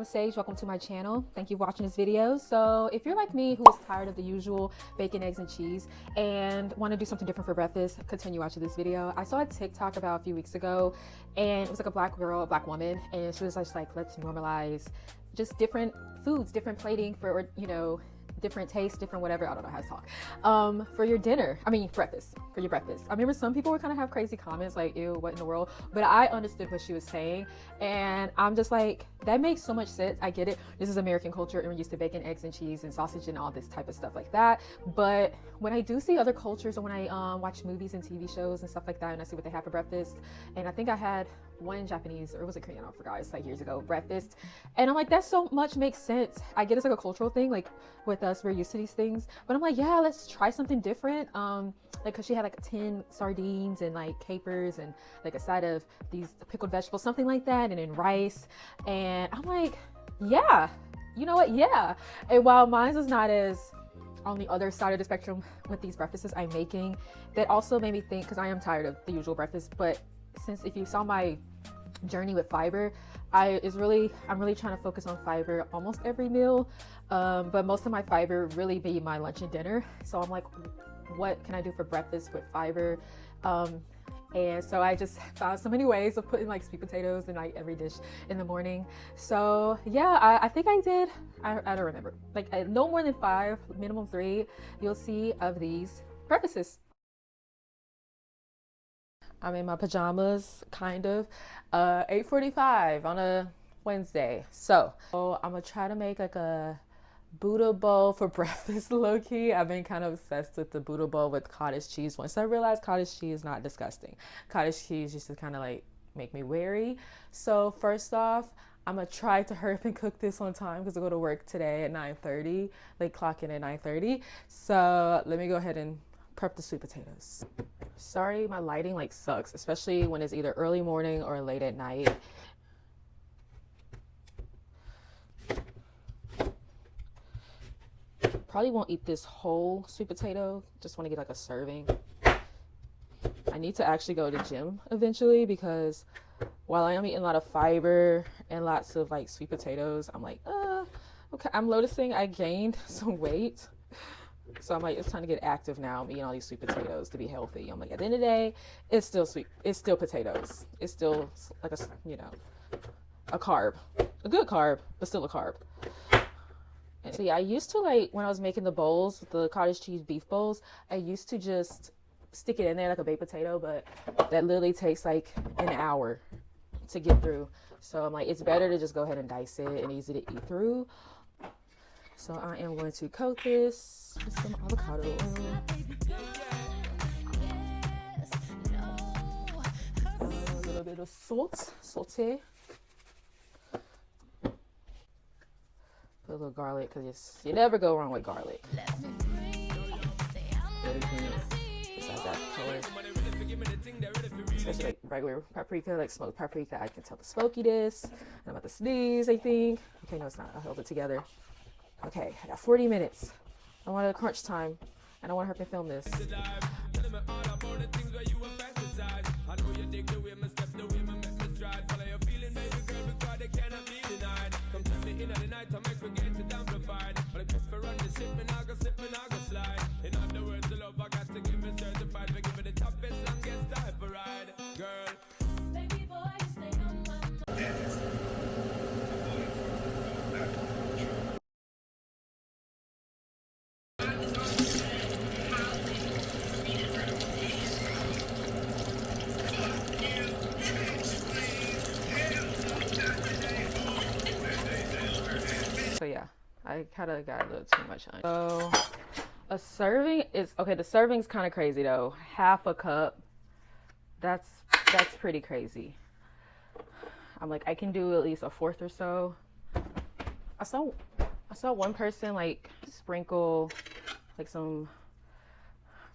Sage. Welcome to my channel. Thank you for watching this video. So if you're like me who is tired of the usual bacon, eggs, and cheese and want to do something different for breakfast, continue watching this video. I saw a TikTok about a few weeks ago, and it was like a black girl, a black woman, and she was just like, let's normalize just different foods, different plating for, you know, different tastes, different whatever, I don't know how to talk, for your dinner, breakfast, for your breakfast. I remember some people would kind of have crazy comments like, ew, what in the world, but I understood what she was saying, and I'm just like, that makes so much sense. I get it, this is American culture and we're used to bacon, eggs, and cheese and sausage and all this type of stuff like that, but when I do see other cultures, or when I watch movies and TV shows and stuff like that, and I see what they have for breakfast, and I think I had one Japanese, or was it Korean, I forgot, it's like years ago, breakfast, and I'm like, that so much makes sense. I get it's like a cultural thing, like with us, we're used to these things, but I'm like, yeah, let's try something different. Like, cause she had like 10 sardines and like capers and like a side of these pickled vegetables, something like that, and then rice, and I'm like, yeah, you know what, yeah. And while mine is not as on the other side of the spectrum with these breakfasts I'm making, that also made me think, because I am tired of the usual breakfast, but since if you saw my journey with fiber, I'm really trying to focus on fiber almost every meal, but most of my fiber really be my lunch and dinner. So I'm like, what can I do for breakfast with fiber? And so I just found so many ways of putting like sweet potatoes in like every dish in the morning. So yeah, I think I did, I don't remember, like no more than 5, minimum 3 you'll see of these breakfasts. I'm in my pajamas, kind of, 8:45 on a Wednesday. So I'm gonna try to make like a Buddha bowl for breakfast, low-key. I've been kind of obsessed with the Buddha bowl with cottage cheese. Once I realized cottage cheese is not disgusting. Cottage cheese used to kind of like make me wary. So first off, I'm gonna try to hurry up and cook this on time because I go to work today at 9:30, like clock in at 9:30. So let me go ahead and prep the sweet potatoes. Sorry, my lighting like sucks, especially when it's either early morning or late at night. Probably won't eat this whole sweet potato, just want to get like a serving. I need to actually go to the gym eventually, because while I am eating a lot of fiber and lots of like sweet potatoes, I'm like, okay, I'm noticing I gained some weight. So I'm like, it's time to get active now. I'm eating all these sweet potatoes to be healthy. I'm like, at the end of the day, it's still sweet. It's still potatoes. It's still like a, you know, a carb, a good carb, but still a carb. And so yeah, I used to, like, when I was making the bowls, the cottage cheese beef bowls, I used to just stick it in there like a baked potato, but that literally takes like an hour to get through. So I'm like, it's better to just go ahead and dice it and easy to eat through. So I am going to coat this with some avocado oil. A little bit of salt, saute. Put a little garlic, because you never go wrong with garlic. Besides that color. Especially like regular paprika, like smoked paprika. I can tell the smokiness. I'm about to sneeze, I think. Okay, no, it's not. I held it together. Okay, I got 40 minutes. I want a crunch time. I don't want her to film this. So yeah, I kind of got a little too much on. So a serving is, okay, the serving's kind of crazy though. Half a cup, that's pretty crazy. I'm like, I can do at least a fourth or so. I saw one person like sprinkle like some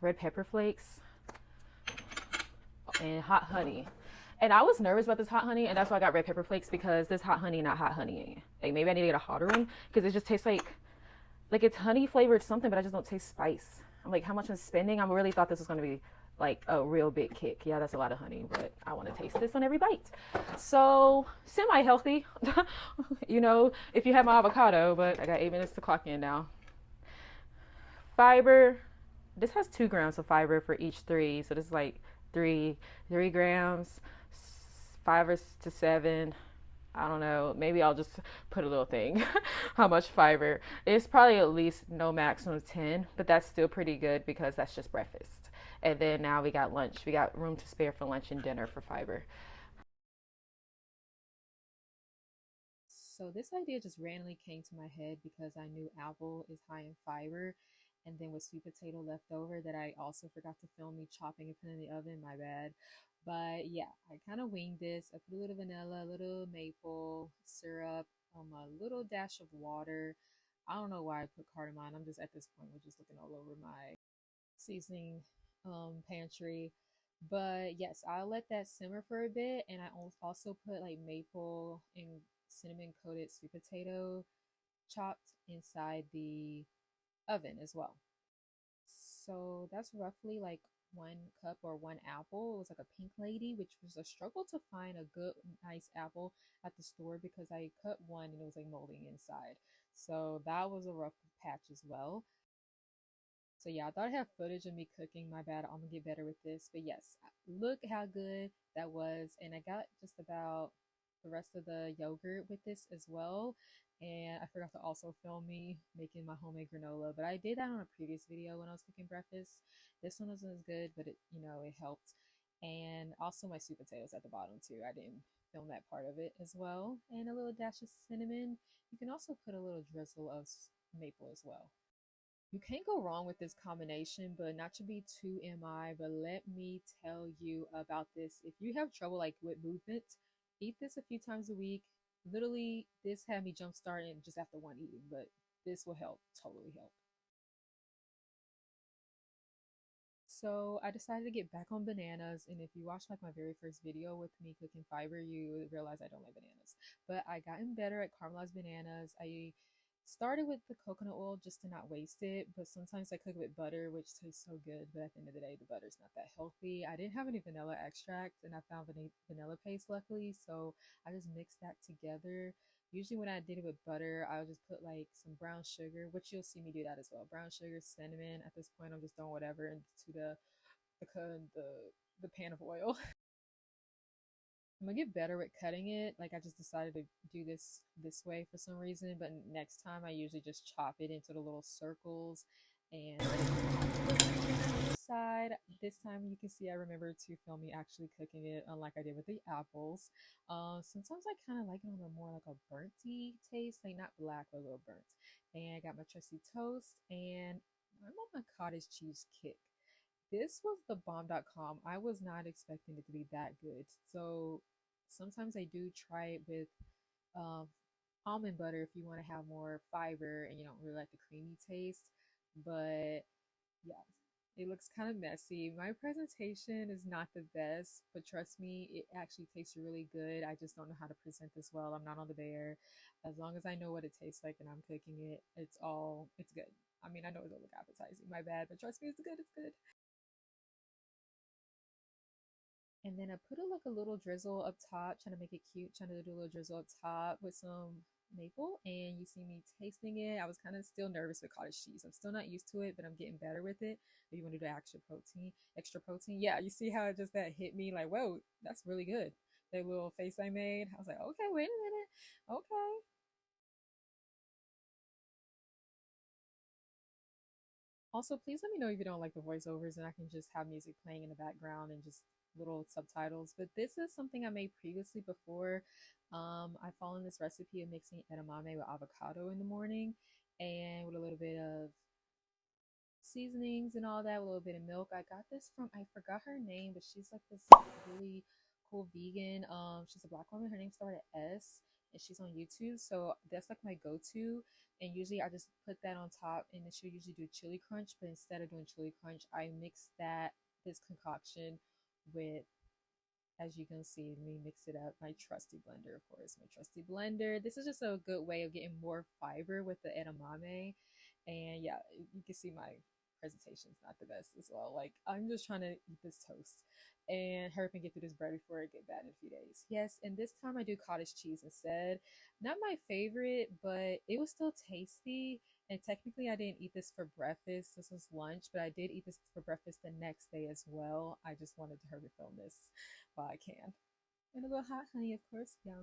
red pepper flakes and hot honey. And I was nervous about this hot honey, and that's why I got red pepper flakes, because this hot honey, not hot honey. Like, maybe I need to get a hotter one, because it just tastes like it's honey flavored something, but I just don't taste spice. I'm like, how much I'm spending? I really thought this was going to be like a real big kick. Yeah, that's a lot of honey, but I want to taste this on every bite. So semi-healthy, you know, if you have my avocado, but I got 8 minutes to clock in now. Fiber, this has 2 grams of fiber for each three. So this is like three grams, 5 to 7. I don't know. Maybe I'll just put a little thing. How much fiber? It's probably at least no maximum 10, but that's still pretty good because that's just breakfast. And then now we got lunch. We got room to spare for lunch and dinner for fiber. So this idea just randomly came to my head because I knew apple is high in fiber, and then with sweet potato left over that I also forgot to film me chopping and putting in the oven, my bad. But yeah, I kind of winged this. I put a little vanilla, a little maple syrup, a little dash of water. I don't know why I put cardamom. I'm just at this point, we're just looking all over my seasoning pantry. But yes, I'll let that simmer for a bit, and I also put like maple and cinnamon coated sweet potato chopped inside the oven as well. So that's roughly like 1 cup or 1 apple. It was like a pink lady, which was a struggle to find a good, nice apple at the store because I cut one and it was like molding inside. So that was a rough patch as well. So yeah, I thought I had footage of me cooking. My bad. I'm gonna get better with this. But yes, look how good that was. And I got just about the rest of the yogurt with this as well. And I forgot to also film me making my homemade granola. But I did that on a previous video when I was cooking breakfast. This one wasn't as good, but it helped. And also my sweet potatoes at the bottom too. I didn't film that part of it as well. And a little dash of cinnamon. You can also put a little drizzle of maple as well. You can't go wrong with this combination, but not to be too MI, but let me tell you about this. If you have trouble like with movement, eat this a few times a week. Literally, this had me jump starting just after one eating, but this will help, totally help. So I decided to get back on bananas, and if you watched like my very first video with me cooking fiber, you would realize I don't like bananas. But I gotten better at caramelized bananas. I started with the coconut oil just to not waste it, but sometimes I cook it with butter, which tastes so good. But at the end of the day, the butter's not that healthy. I didn't have any vanilla extract, and I found vanilla paste luckily, so I just mixed that together. Usually when I did it with butter, I'll just put like some brown sugar, which you'll see me do that as well. Brown sugar, cinnamon. At this point, I'm just throwing whatever into the the, the pan of oil. I'm gonna get better at cutting it. Like I just decided to do this way for some reason, but next time I usually just chop it into the little circles and side. This time you can see I remember to film me actually cooking it, unlike I did with the apples. Sometimes I kind of like it on a more like a burnty taste, like not black but a little burnt. And I got my trusty toast, and I'm on my cottage cheese kick. This was the bomb.com. I was not expecting it to be that good. So sometimes I do try it with um, almond butter if you want to have more fiber and you don't really like the creamy taste. But yeah, it looks kind of messy. My presentation is not the best, but trust me, it actually tastes really good. I just don't know how to present this well. I'm not on the bear. As long as I know what it tastes like and I'm cooking it, it's good. I mean, I know it don't look appetizing, my bad, but trust me, it's good, it's good. And then I put like a little drizzle up top, trying to make it cute, trying to do a little drizzle up top with some maple. And you see me tasting it. I was kind of still nervous with cottage cheese. I'm still not used to it, but I'm getting better with it. If you want to do extra protein. Yeah, you see how it just that hit me like, whoa, that's really good. That little face I made. I was like, okay, wait a minute. Okay. Also, please let me know if you don't like the voiceovers and I can just have music playing in the background and just little subtitles. But this is something I made previously before. I followed this recipe of mixing edamame with avocado in the morning and with a little bit of seasonings and all that, a little bit of milk. I got this from, I forgot her name, but she's like this really cool vegan. She's a black woman. Her name started S, and she's on YouTube. So that's like my go-to. And usually I just put that on top, and then she'll usually do chili crunch. But instead of doing chili crunch, I mix this concoction with, as you can see me mix it up, my trusty blender, of course, my trusty blender. This is just a good way of getting more fiber with the edamame. And yeah, you can see my presentation's not the best as well. Like, I'm just trying to eat this toast and hurry up and get through this bread before it get bad in a few days. Yes, and this time I do cottage cheese instead. Not my favorite, but it was still tasty. And technically, I didn't eat this for breakfast. This was lunch, but I did eat this for breakfast the next day as well. I just wanted to hurry film this while I can. And a little hot honey, of course. Yum.